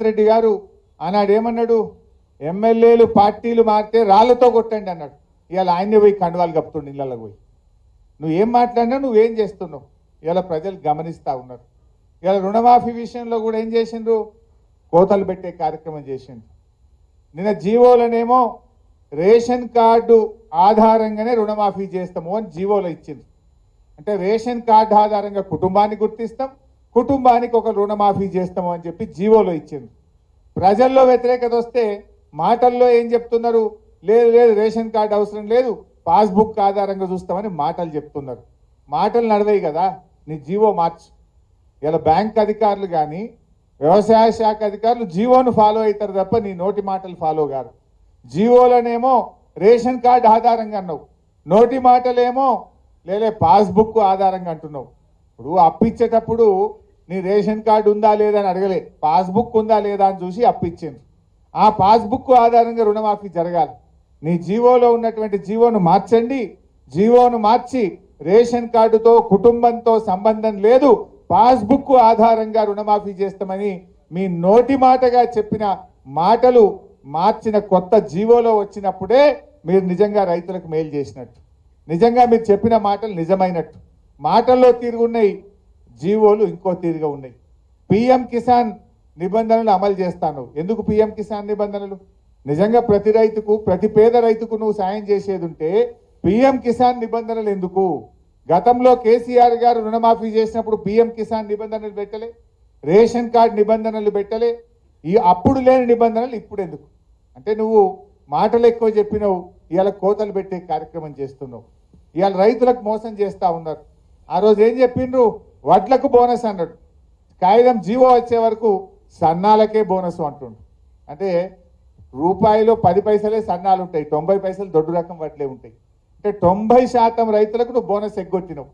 రెడ్డి గారు ఆనాడు ఏమన్నాడు, ఎమ్మెల్యేలు పార్టీలు మారితే రాళ్లతో కొట్టండి అన్నాడు. ఇవాళ ఆయన్ని పోయి కండువాలు కప్పుతుండు ఇళ్ళకి పోయి. నువ్వేం మాట్లాడినా నువ్వేం చేస్తున్నావు ఇవాళ ప్రజలు గమనిస్తూ ఉన్నారు. ఇవాళ రుణమాఫీ విషయంలో కూడా ఏం చేసిండ్రు, కోతలు పెట్టే కార్యక్రమం చేసిండ్రు. నిన్న జీవోలనేమో రేషన్ కార్డు ఆధారంగానే రుణమాఫీ చేస్తాము అని జీవోలో ఇచ్చింది. అంటే రేషన్ కార్డు ఆధారంగా కుటుంబాన్ని గుర్తిస్తాం, కుటుంబానికి ఒక రుణమాఫీ చేస్తాము అని చెప్పి జీవోలో ఇచ్చింది. ప్రజల్లో వ్యతిరేకత వస్తే మాటల్లో ఏం చెప్తున్నారు, లేదు లేదు రేషన్ కార్డు అవసరం లేదు, పాస్బుక్ ఆధారంగా చూస్తామని మాటలు చెప్తున్నారు. మాటలు నడవాయి కదా, నీ జీవో మార్చు. ఇలా బ్యాంక్ అధికారులు కానీ వ్యవసాయ శాఖ అధికారులు జీవోను ఫాలో అవుతారు తప్ప నీ నోటి మాటలు ఫాలో కాదు. జీవోలనేమో రేషన్ కార్డు ఆధారంగా అన్నావు, నోటి మాటలేమో లేలే పాస్బుక్ ఆధారంగా అంటున్నావు. ఇప్పుడు అప్పిచ్చేటప్పుడు నీ రేషన్ కార్డు ఉందా లేదా అని అడగలే, పాస్బుక్ ఉందా లేదా అని చూసి అప్పిచ్చింది. ఆ పాస్బుక్ ఆధారంగా రుణమాఫీ జరగాలి. నీ జీవోలో ఉన్నటువంటి జీవోను మార్చండి. జీవోను మార్చి రేషన్ కార్డుతో కుటుంబంతో సంబంధం లేదు, పాస్బుక్ ఆధారంగా రుణమాఫీ చేస్తామని మీ నోటి మాటగా చెప్పిన మాటలు మార్చిన కొత్త జీవోలో వచ్చినప్పుడే మీరు నిజంగా రైతులకు మేలు చేసినట్టు, నిజంగా మీరు చెప్పిన మాటలు నిజమైనట్టు. మాటల్లో తీరుగున్నాయి, జీవోలు ఇంకో తీరుగా ఉన్నాయి. పిఎం కిసాన్ నిబంధనలు అమలు చేస్తాను. ఎందుకు పిఎం కిసాన్ నిబంధనలు? నిజంగా ప్రతి రైతుకు, ప్రతి పేద రైతుకు నువ్వు సాయం చేసేది ఉంటే పిఎం కిసాన్ నిబంధనలు ఎందుకు? గతంలో కేసీఆర్ గారు రుణమాఫీ చేసినప్పుడు పిఎం కిసాన్ నిబంధనలు పెట్టలే, రేషన్ కార్డు నిబంధనలు పెట్టలే. ఈ అప్పుడు లేని నిబంధనలు ఇప్పుడు ఎందుకు? అంటే నువ్వు మాటలు ఎక్కువ చెప్పినావు, ఇవాళ కోతలు పెట్టే కార్యక్రమం చేస్తున్నావు. ఇవాళ రైతులకు మోసం చేస్తూ ఉన్నారు. ఆ రోజు ఏం చెప్పిండ్రు, వడ్లకు బోనస్ అన్నాడు. కాగితం జీవో వచ్చే వరకు సన్నాలకే బోనస్ అంటుండు. అంటే రూపాయిలో 10 పైసలే సన్నాలు ఉంటాయి, 90 పైసలు దొడ్డు రకం వడ్లే ఉంటాయి. అంటే 90% రైతులకు నువ్వు బోనస్ ఎగ్గొట్టినావు.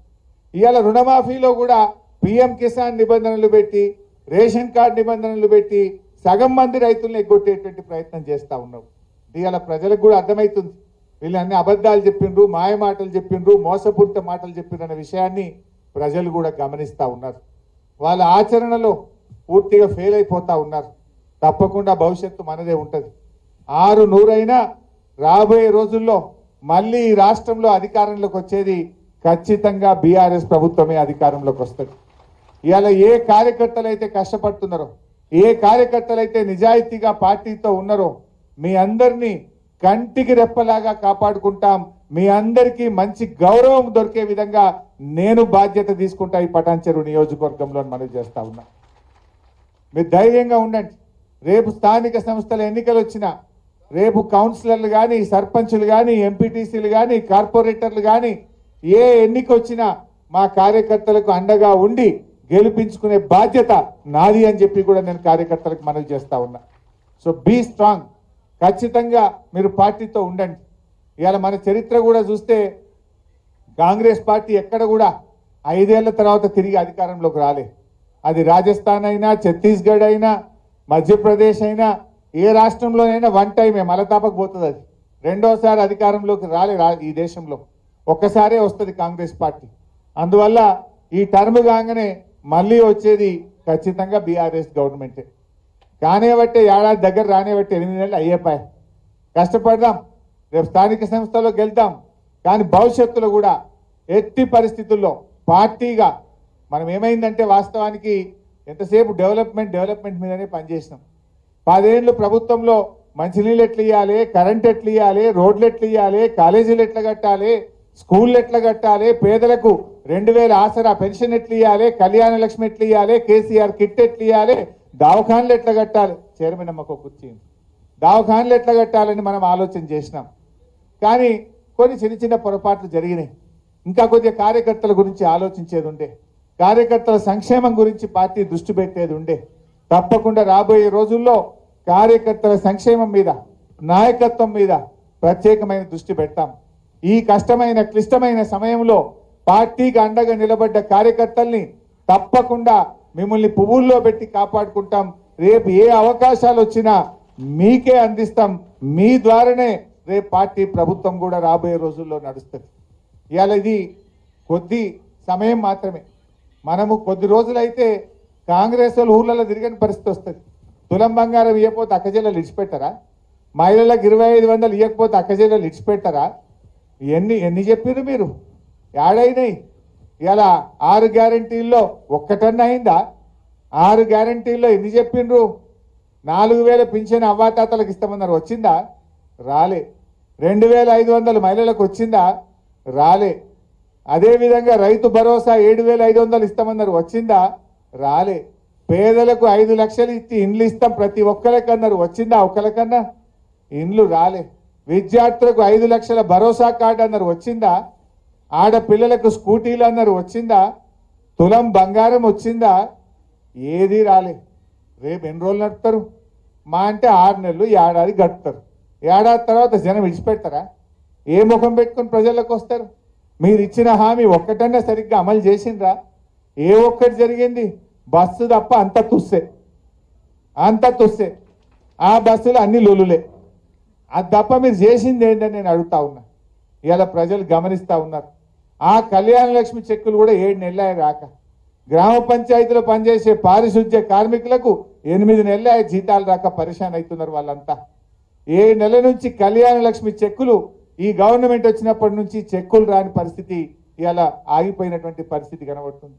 ఇవాళ రుణమాఫీలో కూడా పిఎం కిసాన్ నిబంధనలు పెట్టి, రేషన్ కార్డు నిబంధనలు పెట్టి సగం మంది రైతులను ఎగ్గొట్టేటువంటి ప్రయత్నం చేస్తూ ఉన్నావు. ఇవాళ ప్రజలకు కూడా అర్థమవుతుంది, వీళ్ళు అన్ని అబద్ధాలు చెప్పిండ్రు, మాయ మాటలు చెప్పిండ్రు, మోసపూరిత మాటలు చెప్పిండ్రు అనే విషయాన్ని ప్రజలు కూడా గమనిస్తూ ఉన్నారు. వాళ్ళ ఆచరణలో పూర్తిగా ఫెయిల్ అయిపోతూ ఉన్నారు. తప్పకుండా భవిష్యత్తు మనదే ఉంటుంది. 600 రాబోయే రోజుల్లో మళ్ళీ ఈ రాష్ట్రంలో అధికారంలోకి వచ్చేది ఖచ్చితంగా బీఆర్ఎస్ ప్రభుత్వమే అధికారంలోకి వస్తుంది. ఇవాళ ఏ కార్యకర్తలు అయితే కష్టపడుతున్నారో, ఏ కార్యకర్తలు అయితే నిజాయితీగా పార్టీతో ఉన్నారో మీ అందరినీ కంటికి రెప్పలాగా కాపాడుకుంటాం. మీ అందరికీ మంచి గౌరవం దొరికే విధంగా నేను బాధ్యత తీసుకుంటా ఈ పటాన్చెరు నియోజకవర్గంలో మనవి చేస్తా ఉన్నా. మీరు ధైర్యంగా ఉండండి. రేపు స్థానిక సంస్థల ఎన్నికలు వచ్చినా, రేపు కౌన్సిలర్లు కానీ, సర్పంచులు కానీ, ఎంపీటీసీలు కానీ, కార్పొరేటర్లు కానీ ఏ ఎన్నిక వచ్చినా మా కార్యకర్తలకు అండగా ఉండి గెలిపించుకునే బాధ్యత నాది అని చెప్పి కూడా నేను కార్యకర్తలకు మనవి చేస్తా ఉన్నా. So be strong. ఖచ్చితంగా మీరు పార్టీతో ఉండండి. ఇవాళ మన చరిత్ర కూడా చూస్తే కాంగ్రెస్ పార్టీ ఎక్కడ కూడా 5 ఏళ్ల తర్వాత తిరిగి అధికారంలోకి రాలే. అది రాజస్థాన్ అయినా, ఛత్తీస్గఢ్ అయినా, మధ్యప్రదేశ్ అయినా, ఏ రాష్ట్రంలోనైనా వన్ టైమే మలతాపకు పోతుంది. అది రెండోసారి అధికారంలోకి రాలే ఈ దేశంలో, ఒక్కసారే వస్తుంది కాంగ్రెస్ పార్టీ. అందువల్ల ఈ టర్మ్ కాగానే మళ్ళీ వచ్చేది ఖచ్చితంగా బీఆర్ఎస్ గవర్నమెంటే. కానివ్వట్టే ఏడాది దగ్గర రానివ్వట్టే 8 నెలలు అయ్యేపాయి. కష్టపడదాం, రేపు స్థానిక సంస్థలో గెలుద్దాం. కానీ భవిష్యత్తులో కూడా ఎట్టి పరిస్థితుల్లో పార్టీగా మనం ఏమైందంటే వాస్తవానికి ఎంతసేపు డెవలప్మెంట్ మీదనే పనిచేసినాం. 10 ఏళ్ళు ప్రభుత్వంలో మంచినీళ్ళు ఎట్లా ఇవ్వాలి, కరెంట్ ఎట్లా ఇవ్వాలి, రోడ్లు ఎట్లా ఇవ్వాలి, కాలేజీలు ఎట్లా కట్టాలి, స్కూళ్ళు ఎట్లా కట్టాలి, పేదలకు 2000 ఆసరా పెన్షన్ ఎట్లా ఇవ్వాలి, కళ్యాణ లక్ష్మి ఎట్లా ఇవ్వాలి, కేసీఆర్ కిట్ ఎట్లా ఇవ్వాలి, దవాఖాన్లు ఎట్లా కట్టాలి, చైర్మన్ అమ్మకు కుర్చీ, దవాఖాన్లు ఎట్లా కట్టాలని మనం ఆలోచన చేసినాం. కానీ కొన్ని చిన్న పొరపాట్లు జరిగినాయి. ఇంకా కొద్దిగా కార్యకర్తల గురించి ఆలోచించేది ఉండే, కార్యకర్తల సంక్షేమం గురించి పార్టీ దృష్టి పెట్టేది ఉండే. తప్పకుండా రాబోయే రోజుల్లో కార్యకర్తల సంక్షేమం మీద, నాయకత్వం మీద ప్రత్యేకమైన దృష్టి పెడతాం. ఈ కష్టమైన క్లిష్టమైన సమయంలో పార్టీకి అండగా నిలబడ్డ కార్యకర్తల్ని తప్పకుండా మిమ్మల్ని పువ్వుల్లో పెట్టి కాపాడుకుంటాం. రేపు ఏ అవకాశాలు వచ్చినా మీకే అందిస్తాం. మీ ద్వారానే రేపు పార్టీ ప్రభుత్వం కూడా రాబోయే రోజుల్లో నడుస్తుంది. ఇవాళ ఇది కొద్ది సమయం మాత్రమే. మనము కొద్ది రోజులైతే కాంగ్రెస్ వాళ్ళు ఊర్లలో తిరగని పరిస్థితి వస్తుంది. తులం బంగారం ఇవ్వకపోతే అక్కజేళ్ళలు ఇడిచిపెట్టారా? మహిళలకు 2500 ఇవ్వకపోతే అక్కజేళ్ళలు ఇడిచిపెట్టారా? ఎన్ని చెప్పారు మీరు? ఏడైనాయి? ఇలా 6 గ్యారంటీల్లో ఒక్కటన్నా అయిందా? 6 గ్యారంటీల్లో ఎన్ని చెప్పిండ్రు? 4000 పింఛన్ అవ్వాతాతలకు ఇస్తామన్నారు, వచ్చిందా? రాలే. 2500 మహిళలకు వచ్చిందా? రాలే. అదేవిధంగా రైతు భరోసా 7500 ఇస్తామన్నారు, వచ్చిందా? రాలే. పేదలకు 5 లక్షలు ఇచ్చి ఇండ్లు ఇస్తాం ప్రతి ఒక్కరికన్నారు, వచ్చిందా? ఒక్కరికన్నా ఇండ్లు రాలే. విద్యార్థులకు 5 లక్షల భరోసా కార్డు అన్నారు, వచ్చిందా? ఆడపిల్లలకు స్కూటీలు అన్నారు, వచ్చిందా? తులం బంగారం వచ్చిందా? ఏది రాలే. రేపు ఎన్ని రోజులు నడుపుతారు? మా అంటే 6 నెలలు, ఏడాది గడుపుతారు. ఏడాది తర్వాత జనం విడిచిపెడతారా? ఏ ముఖం పెట్టుకుని ప్రజలకు వస్తారు? మీరు ఇచ్చిన హామీ ఒక్కటన్నా సరిగ్గా అమలు చేసిండ్రా? ఏ ఒక్కటి జరిగింది? బస్సు తప్ప అంత తుస్సే, అంత తుస్సే. ఆ బస్సులు అన్ని లొలులే. అది తప్ప మీరు చేసింది ఏంటని నేను అడుగుతా ఉన్నా. ఇలా ప్రజలు గమనిస్తూ ఉన్నారు. ఆ కళ్యాణ లక్ష్మి చెక్కులు కూడా 7 నెలలే రాక, గ్రామ పంచాయతీలో పనిచేసే పారిశుద్ధ్య కార్మికులకు 8 నెలలే జీతాలు రాక పరిశాన్ అవుతున్నారు వాళ్ళంతా. 7 నెలల నుంచి కళ్యాణ లక్ష్మి చెక్కులు, ఈ గవర్నమెంట్ వచ్చినప్పటి నుంచి చెక్కులు రాని పరిస్థితి, ఇలా ఆగిపోయినటువంటి పరిస్థితి కనబడుతుంది.